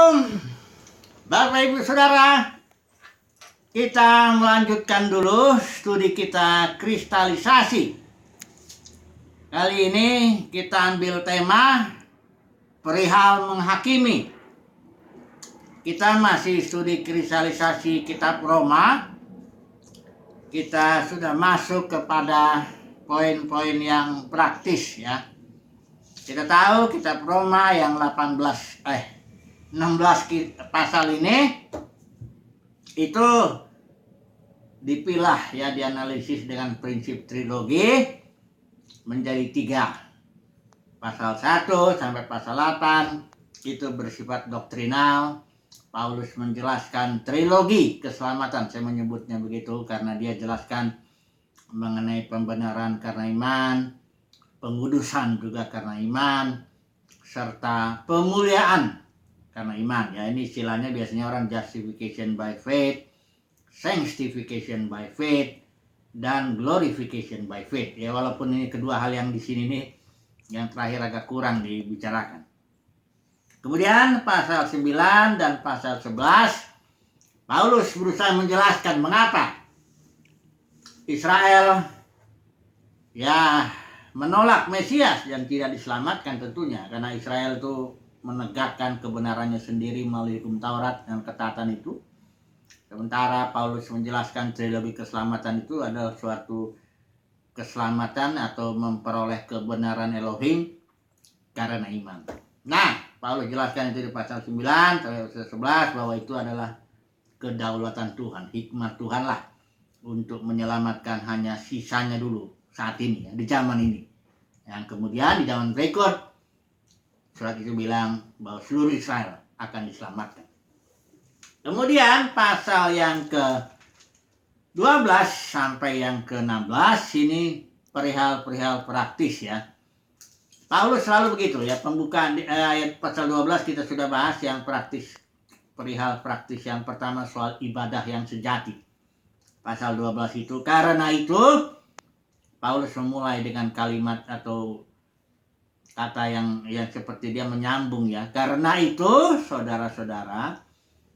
Shalom, Bapak Ibu Saudara. Kita melanjutkan dulu studi kita kristalisasi. Kali ini kita ambil tema perihal menghakimi. Kita masih studi kristalisasi kitab Roma. Kita sudah masuk kepada poin-poin yang praktis ya. Kita tahu kitab Roma yang 16 pasal ini itu dipilah ya, dianalisis dengan prinsip trilogi menjadi 3. Pasal 1 sampai pasal 8 itu bersifat doktrinal. Paulus menjelaskan trilogi keselamatan, saya menyebutnya begitu karena dia jelaskan mengenai pembenaran karena iman, pengudusan juga karena iman, serta pemuliaan karena iman ya. Ini istilahnya biasanya orang justification by faith, sanctification by faith, dan glorification by faith ya. Walaupun ini kedua hal yang di sini nih yang terakhir agak kurang dibicarakan. Kemudian pasal 9 dan pasal 11 Paulus berusaha menjelaskan mengapa Israel ya menolak Mesias yang tidak diselamatkan tentunya, karena Israel itu menegakkan kebenarannya sendiri melalui hukum Taurat dan ketatan itu. Sementara Paulus menjelaskan trilogi keselamatan itu adalah suatu keselamatan atau memperoleh kebenaran Elohim karena iman. Nah, Paulus jelaskan itu di pasal 9 sampai pasal 11 bahwa itu adalah kedaulatan Tuhan, hikmat Tuhan lah untuk menyelamatkan hanya sisanya dulu saat ini ya, di zaman ini. Yang kemudian di zaman berikut surat itu bilang bahwa seluruh Israel akan diselamatkan. Kemudian pasal yang ke-12 sampai yang ke-16 ini perihal-perihal praktis ya. Paulus selalu begitu ya, pembukaan ayat pasal 12 kita sudah bahas yang praktis, perihal praktis. Yang pertama soal ibadah yang sejati. Pasal 12 itu, karena itu Paulus memulai dengan kalimat atau kata yang seperti dia menyambung ya. Karena itu saudara-saudara,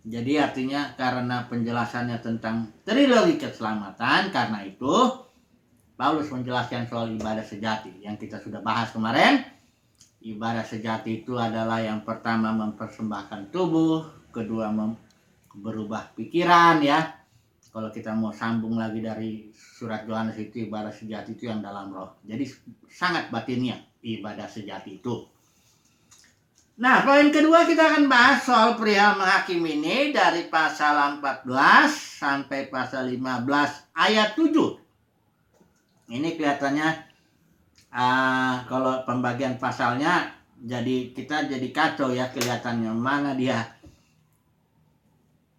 jadi artinya karena penjelasannya tentang trilogi keselamatan, karena itu Paulus menjelaskan soal ibadah sejati yang kita sudah bahas kemarin. Ibadah sejati itu adalah yang pertama mempersembahkan tubuh, kedua berubah pikiran ya. Kalau kita mau sambung lagi dari surat Yohanes itu, ibadah sejati itu yang dalam roh. Jadi sangat batinnya ibadah sejati itu. Nah, poin kedua kita akan bahas soal perihal menghakimi ini dari pasal 14 sampai pasal 15 ayat 7. Ini kelihatannya kalau pembagian pasalnya kita jadi kacau ya, kelihatannya mana dia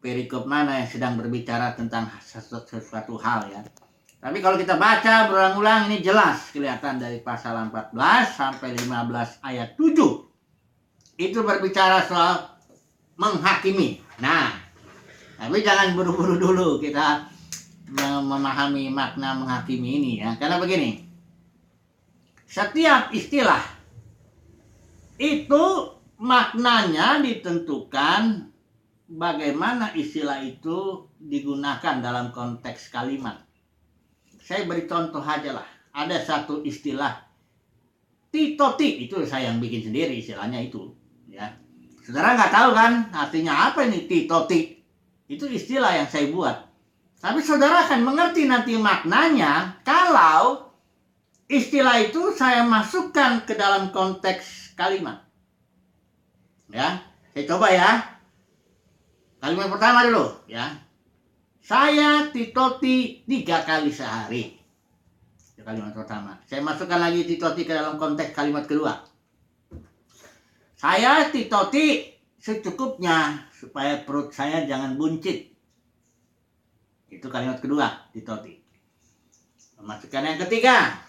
perikop mana yang sedang berbicara tentang sesuatu hal ya. Tapi kalau kita baca berulang-ulang ini jelas kelihatan dari pasal 14 sampai 15 ayat 7. Itu berbicara soal menghakimi. Nah, tapi jangan buru-buru dulu kita memahami makna menghakimi ini ya. Karena begini, setiap istilah itu maknanya ditentukan bagaimana istilah itu digunakan dalam konteks kalimat. Saya beri contoh aja lah. Ada satu istilah titoti, itu saya yang bikin sendiri istilahnya itu ya. Saudara nggak tahu kan artinya apa ini titoti? Itu istilah yang saya buat. Tapi saudara akan mengerti nanti maknanya kalau istilah itu saya masukkan ke dalam konteks kalimat. Ya, saya coba ya. Kalimat pertama dulu ya. Saya titoti 3 kali sehari. Itu kalimat pertama. Saya masukkan lagi titoti ke dalam konteks kalimat kedua. Saya titoti secukupnya supaya perut saya jangan buncit. Itu kalimat kedua, titoti. Masukkan yang ketiga.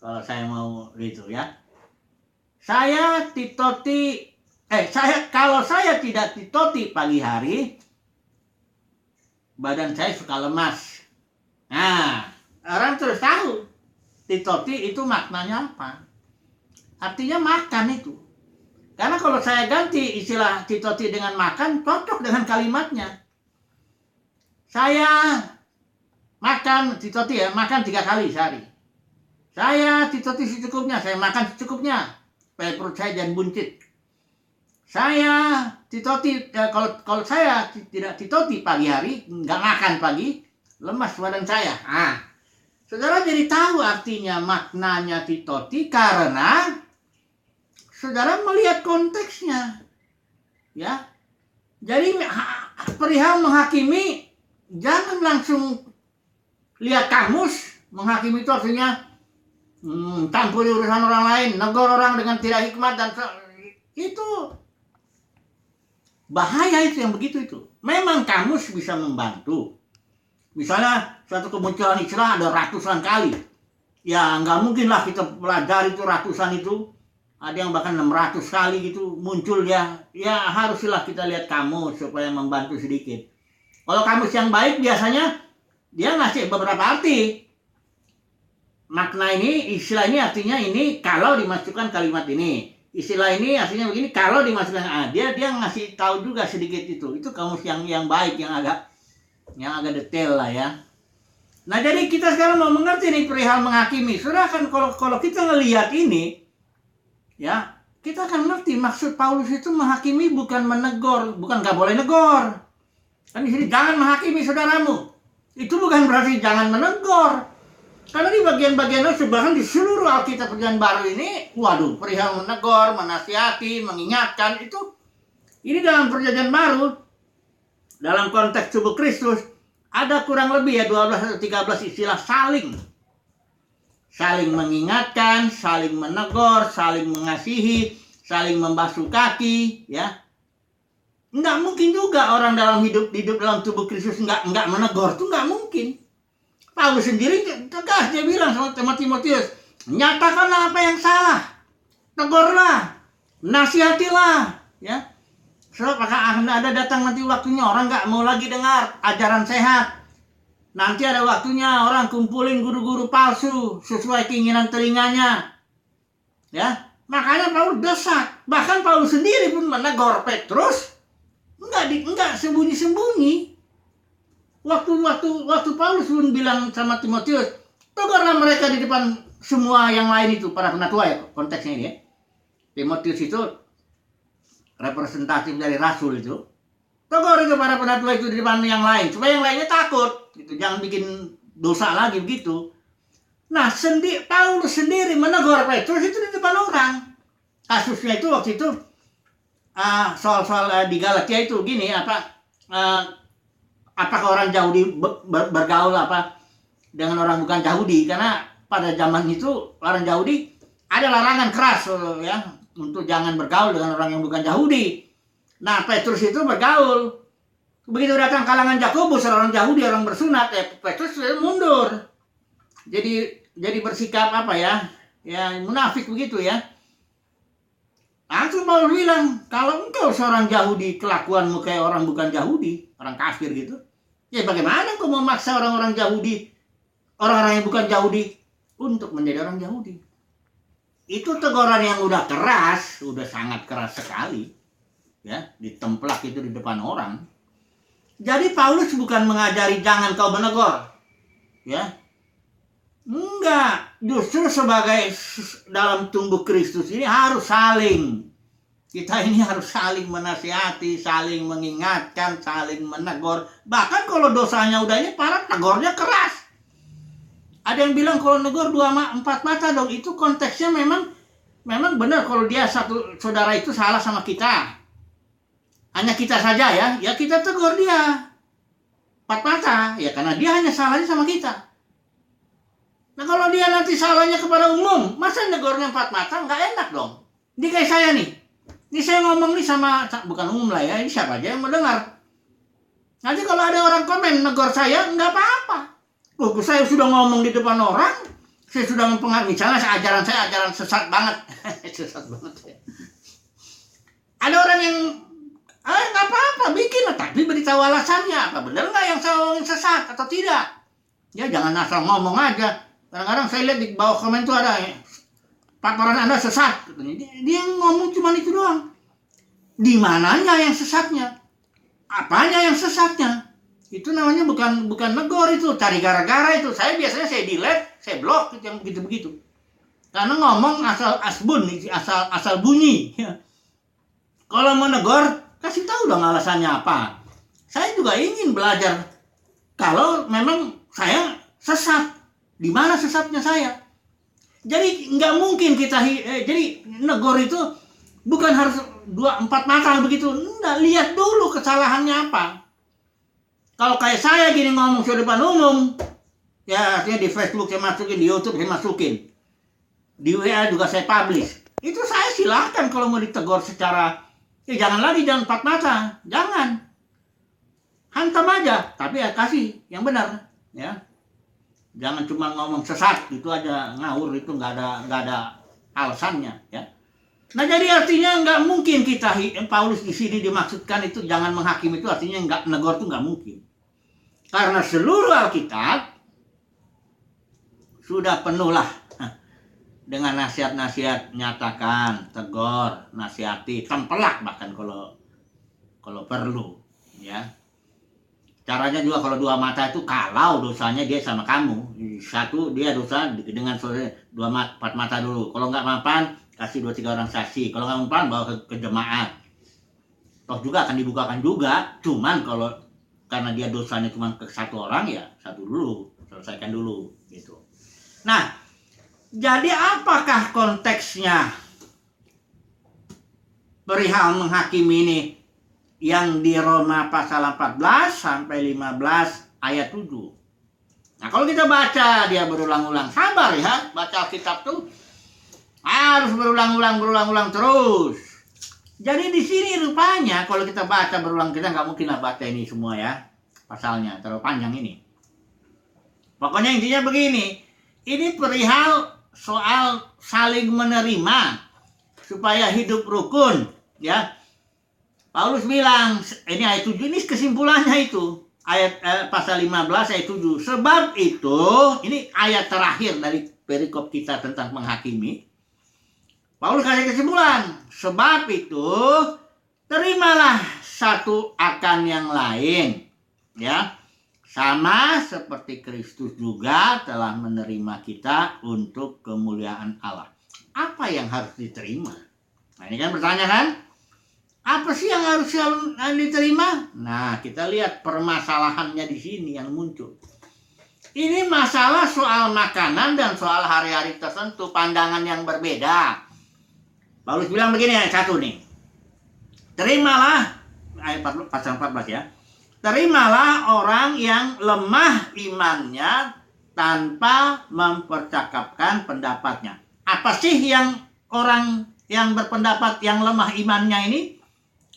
Kalau saya mau gitu ya. Kalau saya tidak titoti pagi hari, badan saya suka lemas. Nah, orang terus tahu titoti itu maknanya apa. Artinya makan itu. Karena kalau saya ganti istilah titoti dengan makan, cocok dengan kalimatnya. Saya makan titoti ya, makan 3 kali sehari. Saya titoti secukupnya, saya makan secukupnya, supaya perut saya jangan buncit. Saya titoti, kalau saya tidak titoti pagi hari, nggak makan pagi, lemas badan saya. Saudara jadi tahu artinya maknanya titoti karena saudara melihat konteksnya, ya. Jadi perihal menghakimi, jangan langsung lihat kamus. Menghakimi itu artinya campuri urusan orang lain, negor orang dengan tidak hikmat, dan itu bahaya itu yang begitu itu. Memang kamus bisa membantu. Misalnya suatu kemunculan istilah ada ratusan kali. Ya nggak mungkin lah kita pelajari itu ratusan itu. Ada yang bahkan 600 kali gitu muncul ya. Ya haruslah kita lihat kamus supaya membantu sedikit. Kalau kamus yang baik biasanya dia ngasih beberapa arti. Makna ini, istilah ini artinya ini kalau dimasukkan kalimat ini. Istilah ini artinya begini kalau dimasukkan. Dia ngasih tahu juga sedikit itu. Itu kamus yang baik, yang agak detail lah ya. Nah jadi kita sekarang mau mengerti nih perihal menghakimi. Saudara kan kalau kita ngelihat ini, ya kita akan ngerti maksud Paulus itu menghakimi bukan menegur, bukan nggak boleh negor. Kan di sini jangan menghakimi saudaramu. Itu bukan berarti jangan menegur. Karena di bagian-bagian itu bahkan di seluruh Alkitab Perjanjian Baru ini, waduh, perihal menegur, menasihati, mengingatkan itu. Ini dalam Perjanjian Baru, dalam konteks tubuh Kristus, ada kurang lebih ya 12 atau 13 istilah saling mengingatkan, saling menegur, saling mengasihi, saling membasuh kaki, ya. Nggak mungkin juga orang dalam hidup dalam tubuh Kristus nggak menegur, itu nggak mungkin. Paulus sendiri tegas, dia bilang sama Timotius, nyatakanlah apa yang salah, tegurlah, nasihatilah, ya. Sebab akan ada datang nanti waktunya orang nggak mau lagi dengar ajaran sehat. Nanti ada waktunya orang kumpulin guru-guru palsu sesuai keinginan telinganya, ya. Makanya Paulus desak. Bahkan Paulus sendiri pun menegur Petrus, enggak sembunyi-sembunyi. Waktu Paulus pun bilang sama Timotius, tegurlah mereka di depan semua yang lain itu, para penatua ya konteksnya ini ya. Timotius itu representatif dari rasul itu. Tegur itu para penatua itu di depan yang lain, supaya yang lainnya takut, gitu. Jangan bikin dosa lagi begitu. Nah, Paulus sendiri menegur Petrus itu di depan orang. Kasusnya itu waktu itu soal di Galatia itu gini, apakah orang Yahudi bergaul dengan orang bukan Yahudi? Karena pada zaman itu orang Yahudi ada larangan keras ya untuk jangan bergaul dengan orang yang bukan Yahudi. Nah, Petrus itu bergaul. Begitu datang kalangan Yakobus, orang Yahudi, orang bersunat, Petrus mundur. Jadi bersikap ya munafik begitu ya. Langsung Paulus bilang, kalau engkau seorang Yahudi, kelakuanmu kayak orang bukan Yahudi, orang kafir gitu, ya bagaimana engkau memaksa orang-orang Yahudi, orang-orang yang bukan Yahudi, untuk menjadi orang Yahudi? Itu teguran yang udah keras, udah sangat keras sekali, ya, ditemplak itu di depan orang. Jadi Paulus bukan mengajari jangan kau menegur, ya, enggak. Justru sebagai dalam tubuh Kristus ini harus saling. Kita ini harus saling menasihati, saling mengingatkan, saling menegur. Bahkan kalau dosanya udah ini parah, negornya keras. Ada yang bilang kalau negur 4 mata dong. Itu konteksnya memang benar kalau dia satu saudara itu salah sama kita. Hanya kita saja ya kita tegur dia 4 mata. Ya karena dia hanya salahnya sama kita. Nah kalau dia nanti salahnya kepada umum, masa negornya 4 mata? Nggak enak dong. Ini kayak saya nih. Ini saya ngomong nih sama, bukan umum lah ya, ini siapa aja yang mendengar. Nanti kalau ada orang komen negor saya, nggak apa-apa. Loh, saya sudah ngomong di depan orang, saya sudah mempengaruhi. Misalnya ajaran saya ajaran sesat banget. Sesat banget ya. Ada orang yang, nggak apa-apa, bikin. Tapi beritahu alasannya. Apa benar nggak yang saya ngomongin sesat atau tidak? Ya jangan asal ngomong aja. Kadang-kadang saya lihat di bawah komen itu ada paparan Anda sesat. Dia ngomong cuma itu doang. Di mananya yang sesatnya? Apanya yang sesatnya? Itu namanya bukan negor, itu cari gara-gara itu. Saya biasanya delete, saya blok yang begitu-begitu. Karena ngomong asal asbun, asal bunyi. Kalau mau negor, kasih tahu dong alasannya apa. Saya juga ingin belajar. Kalau memang saya sesat, di mana sesatnya saya? Jadi nggak mungkin kita jadi negor itu bukan harus 2-4 mata begitu. Nggak, lihat dulu kesalahannya apa. Kalau kayak saya gini ngomong di depan umum, ya artinya di Facebook saya masukin, di YouTube saya masukin, di WA juga saya publish. Itu saya silahkan kalau mau ditegur secara, jangan 4 mata, jangan. Hantam aja, tapi ya kasih yang benar, ya. Jangan cuma ngomong sesat, itu aja ngawur, itu nggak ada alasannya, ya. Nah jadi artinya nggak mungkin kita, Paulus di sini dimaksudkan itu jangan menghakimi, itu artinya nggak negor, itu nggak mungkin. Karena seluruh Alkitab sudah penuh lah dengan nasihat-nasihat, nyatakan, tegur, nasihati, tempelak bahkan kalau perlu, ya. Caranya juga kalau 2 mata itu kalau dosanya dia sama kamu, 1 dia dosa dengan 4 mata dulu. Kalau nggak mampan, kasih 2-3 orang saksi. Kalau nggak mampan, bawa ke jemaat. Toh juga akan dibukakan juga. Cuman kalau karena dia dosanya cuma ke 1 orang, ya 1 dulu, selesaikan dulu gitu. Nah, jadi apakah konteksnya perihal menghakimi ini yang di Roma pasal 14 sampai 15 ayat 7. Nah, kalau kita baca dia berulang-ulang, sabar ya, baca Alkitab tuh harus berulang-ulang terus. Jadi di sini rupanya kalau kita baca berulang, kita nggak mungkin lah baca ini semua ya, pasalnya terlalu panjang ini. Pokoknya intinya begini, ini perihal soal saling menerima supaya hidup rukun, ya. Paulus bilang, ini ayat 7, ini kesimpulannya itu. Pasal 15 ayat 7. Sebab itu, ini ayat terakhir dari perikop kita tentang menghakimi. Paulus kasih kesimpulan. Sebab itu, terimalah satu akan yang lain. Ya, sama seperti Kristus juga telah menerima kita untuk kemuliaan Allah. Apa yang harus diterima? Nah, ini kan bertanya kan? Apa sih yang harus diterima? Nah, kita lihat permasalahannya di sini yang muncul. Ini masalah soal makanan dan soal hari-hari tertentu, pandangan yang berbeda. Paulus bilang begini, ayat 1 nih. Terimalah, ayat pasal 14 ya. Terimalah orang yang lemah imannya tanpa mempercakapkan pendapatnya. Apa sih yang orang yang berpendapat yang lemah imannya ini?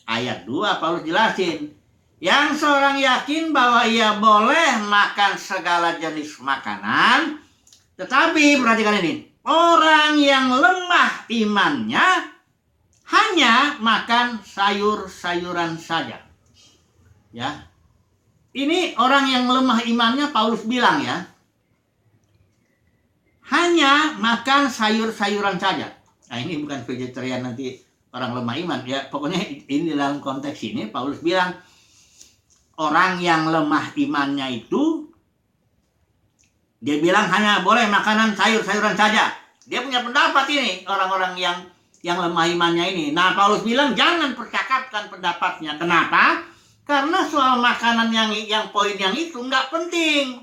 Ayat 2 Paulus jelasin. Yang seorang yakin bahwa ia boleh makan segala jenis makanan. Tetapi perhatikan ini. Orang yang lemah imannya hanya makan sayur-sayuran saja. Ya. Ini orang yang lemah imannya Paulus bilang ya. Hanya makan sayur-sayuran saja. Nah ini bukan vegetarian nanti orang lemah iman ya, pokoknya ini dalam konteks ini Paulus bilang orang yang lemah imannya itu dia bilang hanya boleh makanan sayur-sayuran saja. Dia punya pendapat ini orang-orang yang lemah imannya ini. Nah Paulus bilang jangan percakapkan pendapatnya. Kenapa? Karena soal makanan yang poin yang itu nggak penting.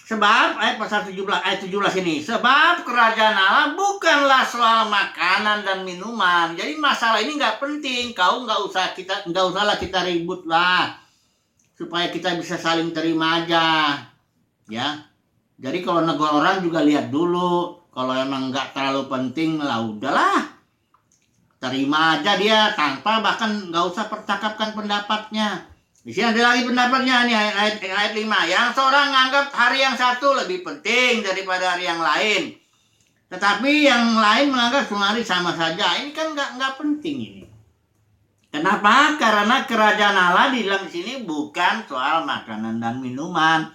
Sebab ayat pasal 17 ini, sebab kerajaan Allah bukanlah soal makanan dan minuman. Jadi masalah ini nggak penting. Kau nggak usahlah kita ribut lah, supaya kita bisa saling terima aja, ya. Jadi kalau negor orang juga lihat dulu. Kalau emang nggak terlalu penting lah, udahlah, terima aja dia tanpa bahkan nggak usah percakapkan pendapatnya. Di sini ada lagi pendapatnya nih ayat 5. Yang seorang menganggap hari yang satu lebih penting daripada hari yang lain. Tetapi yang lain menganggap semua hari sama saja. Ini kan nggak penting ini. Kenapa? Karena kerajaan Allah di dalam sini bukan soal makanan dan minuman.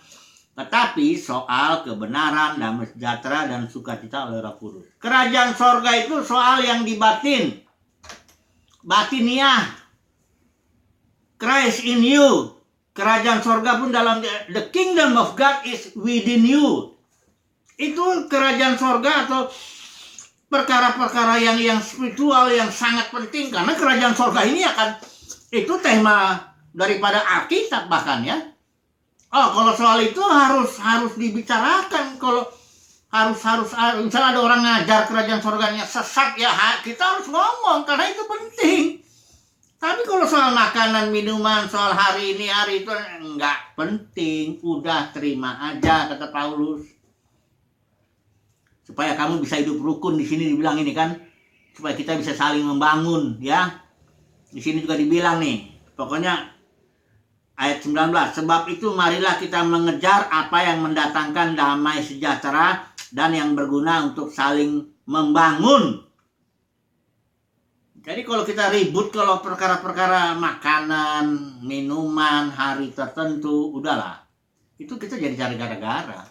tetapi soal kebenaran, damai sejahtera, dan sukacita oleh Roh Kudus. Kerajaan sorga itu soal yang di batin, batiniah. Christ in you. Kerajaan sorga pun dalam the kingdom of God is within you. Itu kerajaan sorga atau perkara-perkara yang spiritual yang sangat penting, karena kerajaan sorga ini akan, itu tema daripada Alkitab bahkan ya. Oh, kalau soal itu harus dibicarakan. Kalau harus misalnya ada orang ngajar kerajaan sorganya sesat ya, kita harus ngomong karena itu penting. Tapi kalau soal makanan, minuman, soal hari ini, hari itu enggak penting. Udah terima aja, kata Paulus. Supaya kamu bisa hidup rukun, di sini dibilang ini kan, supaya kita bisa saling membangun ya. Di sini juga dibilang nih, pokoknya ayat 19, sebab itu marilah kita mengejar apa yang mendatangkan damai sejahtera dan yang berguna untuk saling membangun. Jadi kalau kita ribut kalau perkara-perkara makanan, minuman, hari tertentu, udahlah. Itu kita jadi cari gara-gara.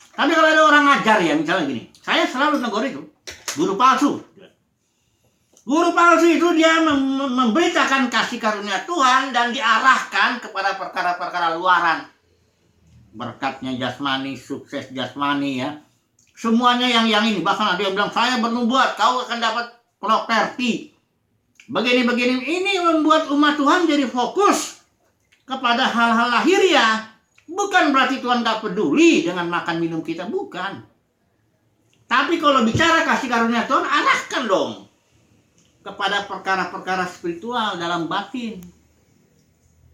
Tapi kalau ada orang ngajar ya, misalnya gini, saya selalu negur itu, guru palsu. Guru palsu itu dia memberitakan kasih karunia Tuhan dan diarahkan kepada perkara-perkara luaran. Berkatnya jasmani, sukses jasmani ya. Semuanya yang ini. Bahkan ada yang bilang, saya bernubuat, kau akan dapat properti. Begini-begini, ini membuat umat Tuhan jadi fokus kepada hal-hal lahiriah. Bukan berarti Tuhan gak peduli dengan makan minum kita, bukan. Tapi kalau bicara kasih karunia Tuhan, arahkan dong kepada perkara-perkara spiritual dalam batin.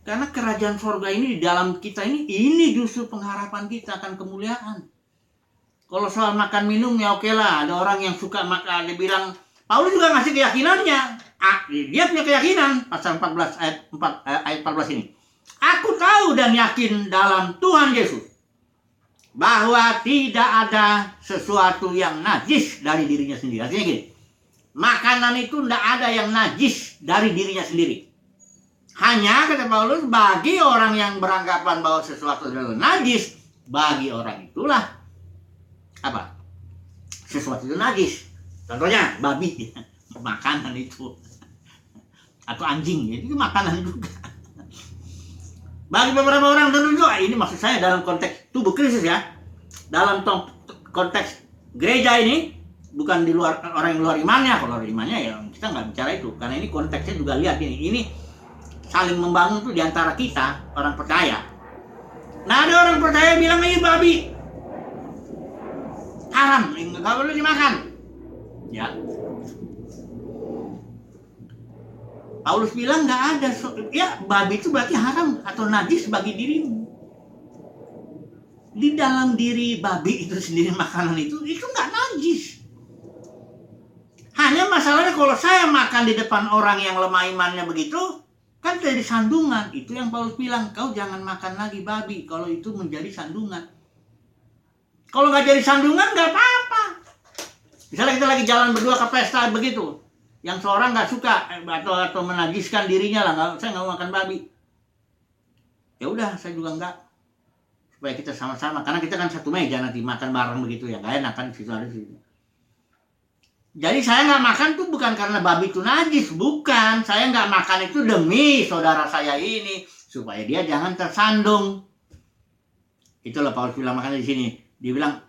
Karena kerajaan sorga ini di dalam kita ini justru pengharapan kita akan kemuliaan. Kalau soal makan minum ya oke lah, ada orang yang suka makan, dia bilang, Paulus juga ngasih keyakinannya. Dia punya keyakinan, pasal 14 ayat 14 ini. Aku tahu dan yakin dalam Tuhan Yesus bahwa tidak ada sesuatu yang najis dari dirinya sendiri. Artinya gini, makanan itu tidak ada yang najis dari dirinya sendiri. Hanya, kata Paulus, bagi orang yang beranggapan bahwa sesuatu itu najis, bagi orang itulah apa? Sesuatu itu najis. Contohnya babi, makanan itu, atau anjing, itu makanan juga. Bagi beberapa orang tertentu, ini maksud saya dalam konteks tubuh Kristus ya, dalam konteks gereja ini, bukan di luar orang yang luar imannya. Kalau luar imannya ya kita nggak bicara itu, karena ini konteksnya juga lihat ini saling membangun tuh diantara kita orang percaya. Nah ada orang percaya bilang ini babi haram, nggak boleh dimakan. Ya, Paulus bilang nggak ada. Ya babi itu berarti haram atau najis bagi dirimu. Di dalam diri babi itu sendiri makanan itu nggak najis. Hanya masalahnya kalau saya makan di depan orang yang lemah imannya begitu, kan jadi sandungan. Itu yang Paulus bilang, kau jangan makan lagi babi kalau itu menjadi sandungan. Kalau nggak jadi sandungan nggak apa-apa. Misalnya kita lagi jalan berdua ke pesta begitu, yang seorang nggak suka atau menajiskan dirinya lah, saya nggak mau makan babi. Ya udah, saya juga nggak. Supaya kita sama-sama, karena kita kan satu meja nanti makan bareng begitu ya, nggak enak kan situ ada situ. Jadi saya nggak makan tuh bukan karena babi itu najis, bukan. Saya nggak makan itu demi saudara saya ini supaya dia jangan tersandung. Itulah Paulus bilang makanya di sini. Dia bilang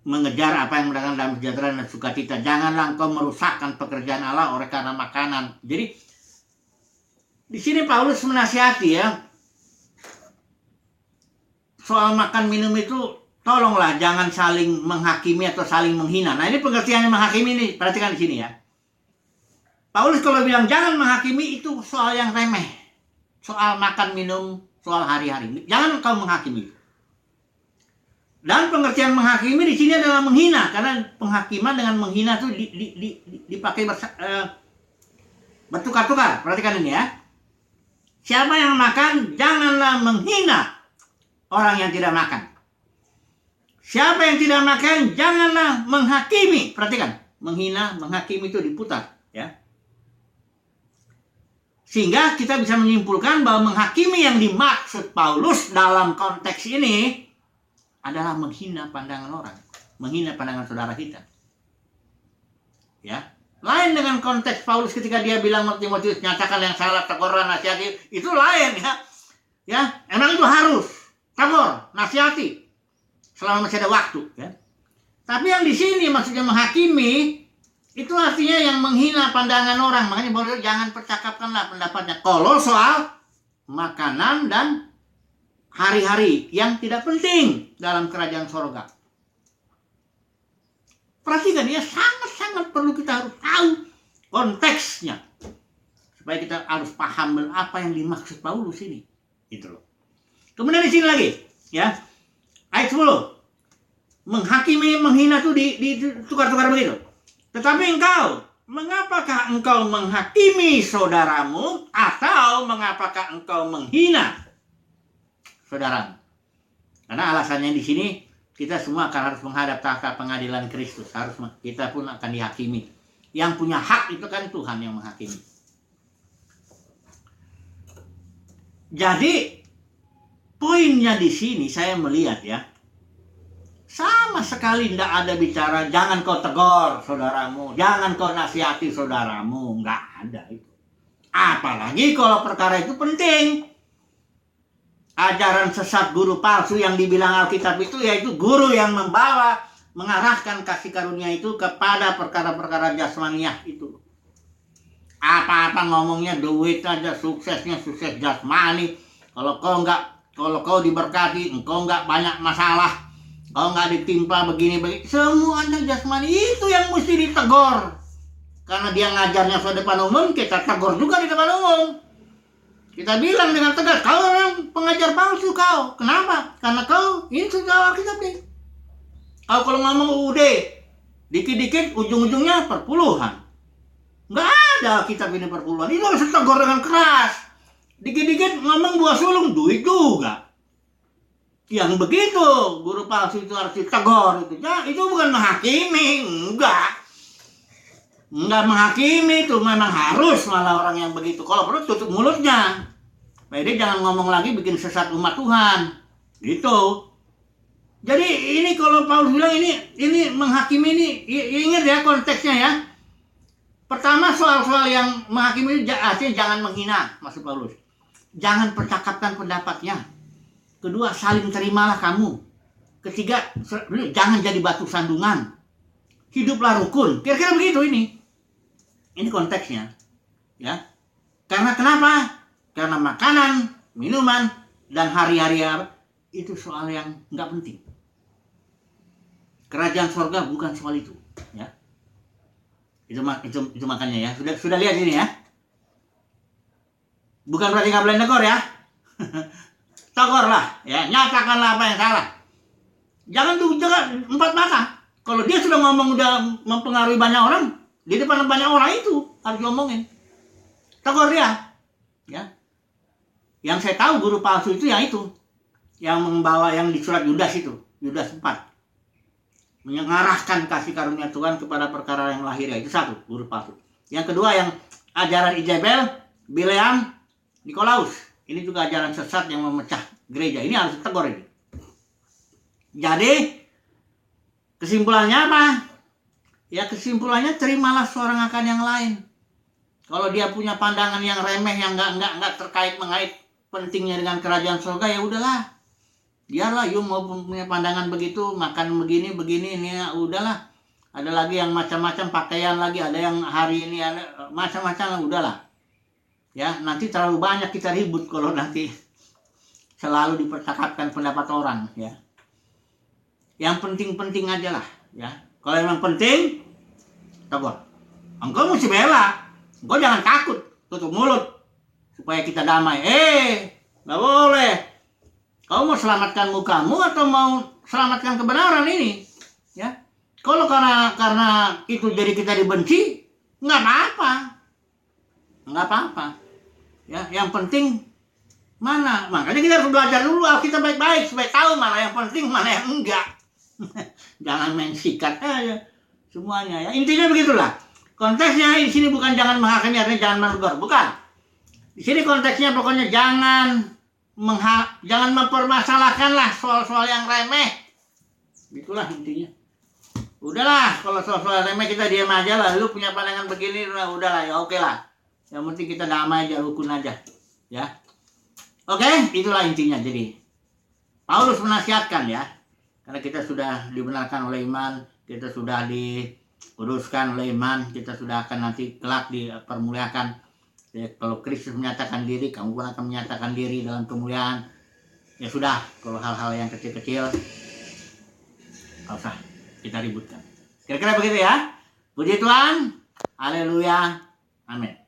mengejar apa yang mendatangkan damai sejahtera dan sukacita. Janganlah engkau merusakkan pekerjaan Allah oleh karena makanan. Jadi di sini Paulus menasihati ya, soal makan minum itu tolonglah jangan saling menghakimi atau saling menghina. Nah ini pengertiannya menghakimi ini, perhatikan di sini ya. Paulus kalau bilang jangan menghakimi itu soal yang remeh. Soal makan minum, soal hari-hari. Jangan engkau menghakimi. Dan pengertian menghakimi di sini adalah menghina, karena penghakiman dengan menghina itu dipakai bertukar-tukar. Perhatikan ini ya. Siapa yang makan janganlah menghina orang yang tidak makan. Siapa yang tidak makan janganlah menghakimi. Perhatikan, menghina, menghakimi itu diputar ya. Sehingga kita bisa menyimpulkan bahwa menghakimi yang dimaksud Paulus dalam konteks ini adalah menghina pandangan orang, menghina pandangan saudara kita. Ya, lain dengan konteks Paulus ketika dia bilang Timotius, nyatakan yang salah, tegurlah, nasihati, itu lain ya. Ya, emang itu harus tegur, nasihati selama masih ada waktu ya. Tapi yang di sini maksudnya menghakimi, itu artinya yang menghina pandangan orang. Makanya boleh jangan percakapkanlah pendapatnya. Kalau soal makanan dan hari-hari yang tidak penting dalam kerajaan sorga. Perhatikan ya, sangat-sangat perlu kita harus tahu konteksnya. Supaya kita harus paham apa yang dimaksud Paulus ini. Gitu loh. Kemudian di sini lagi, ya. Ayat 10. Menghakimi, menghina itu ditukar-tukar begitu. Tetapi engkau, mengapakah engkau menghakimi saudaramu atau mengapakah engkau menghina saudaramu? Karena alasannya di sini kita semua akan harus menghadap tahta pengadilan Kristus. Kita pun akan dihakimi. Yang punya hak itu kan Tuhan yang menghakimi. Jadi poinnya di sini saya melihat ya, sama sekali tidak ada bicara jangan kau tegur saudaramu, jangan kau nasihati saudaramu, nggak ada itu. Apalagi kalau perkara itu penting. Ajaran sesat guru palsu yang dibilang Alkitab itu yaitu guru yang mengarahkan kasih karunia itu kepada perkara-perkara jasmaniah itu. Apa-apa ngomongnya duit aja, suksesnya sukses jasmani. Kalau kau diberkati, engkau nggak banyak masalah. Kau nggak ditimpa begini, semuanya jasmani, itu yang mesti ditegur. Karena dia ngajarnya di depan umum, kita tegur juga di depan umum. Kita bilang dengan tegas, kau orang pengajar palsu kau. Kenapa? Karena kau ini sudah Alkitab nih. Kau kalau ngomong dikit-dikit ujung-ujungnya perpuluhan. Nggak ada kitab ini perpuluhan. Itu harus tegur dengan keras. Dikit-dikit ngomong buah sulung, duit juga. Yang begitu, guru palsu itu harus ditegur. Itu bukan menghakimi, enggak menghakimi, itu memang harus malah orang yang begitu. Kalau perlu tutup mulutnya. Supaya dia jangan ngomong lagi bikin sesat umat Tuhan. Gitu. Jadi ini kalau Paulus bilang ini menghakimi ini, ingat ya konteksnya ya. Pertama soal-soal yang menghakimi artinya jangan menghina, maksud Paulus. Jangan percakapkan pendapatnya. Kedua, saling terimalah kamu. Ketiga, jangan jadi batu sandungan. Hiduplah rukun. Kira-kira begitu ini. Ini konteksnya. Ya. Karena kenapa? Karena makanan, minuman, dan hari-hari itu soal yang nggak penting. Kerajaan sorga bukan soal itu. Ya. Itu makanya ya. Sudah lihat ini ya. Bukan berarti nggak boleh negor ya. Tegurlah, ya, nyatakanlah apa yang salah. Jangan empat mata. Kalau dia sudah ngomong udah mempengaruhi banyak orang, di depan banyak orang itu harus ngomongin. Tegur dia. Ya. Yang saya tahu guru palsu itu yang itu. Yang membawa yang di surat Yudas itu, Yudas 4. Mengarahkan kasih karunia Tuhan kepada perkara yang lahir, itu satu, guru palsu. Yang kedua yang ajaran Izabel, Bileam, Nikolaus. Ini juga ajaran sesat yang memecah gereja. Ini harus ditegur ini. Jadi kesimpulannya apa? Ya kesimpulannya terimalah seorang akan yang lain. Kalau dia punya pandangan yang remeh yang nggak terkait mengait pentingnya dengan kerajaan surga, ya udahlah. Biarlah you mau punya pandangan begitu, makan begini ini ya udahlah. Ada lagi yang macam-macam pakaian lagi, ada yang hari ini ada macam-macam, udahlah. Ya, nanti terlalu banyak kita ribut kalau nanti selalu dipercakapkan pendapat orang, ya. Yang penting-penting aja lah, ya. Kalau memang penting, tegur. Engkau mesti bela. Engkau jangan takut, tutup mulut supaya kita damai. Nggak boleh. Kau mau selamatkan mukamu atau mau selamatkan kebenaran ini, ya. Kalau karena itu jadi kita dibenci, nggak apa-apa. Ya, yang penting mana? Makanya kita harus belajar dulu Alkitab baik-baik supaya tahu mana yang penting, mana yang enggak. Jangan main sikat aja semuanya ya. Intinya begitulah. Konteksnya di sini bukan jangan menghakimi, artinya jangan menegur, bukan. Di sini konteksnya pokoknya jangan mempermasalahkanlah soal-soal yang remeh Itulah intinya. Udahlah, kalau soal-soal remeh kita diam aja lah. Lu punya pandangan begini, udahlah ya oke lah. Yang penting kita damai aja, rukun aja. Ya. Oke, itulah intinya. Jadi Paulus menasihatkan ya. Karena kita sudah dibenarkan oleh iman, kita sudah diuruskan oleh iman, kita sudah akan nanti kelak dipermuliakan. Ya, kalau Kristus menyatakan diri, kamu pun akan menyatakan diri dalam kemuliaan. Ya sudah, kalau hal-hal yang kecil-kecil nggak usah kita ributkan. Kira-kira begitu ya. Puji Tuhan. Haleluya. Amin.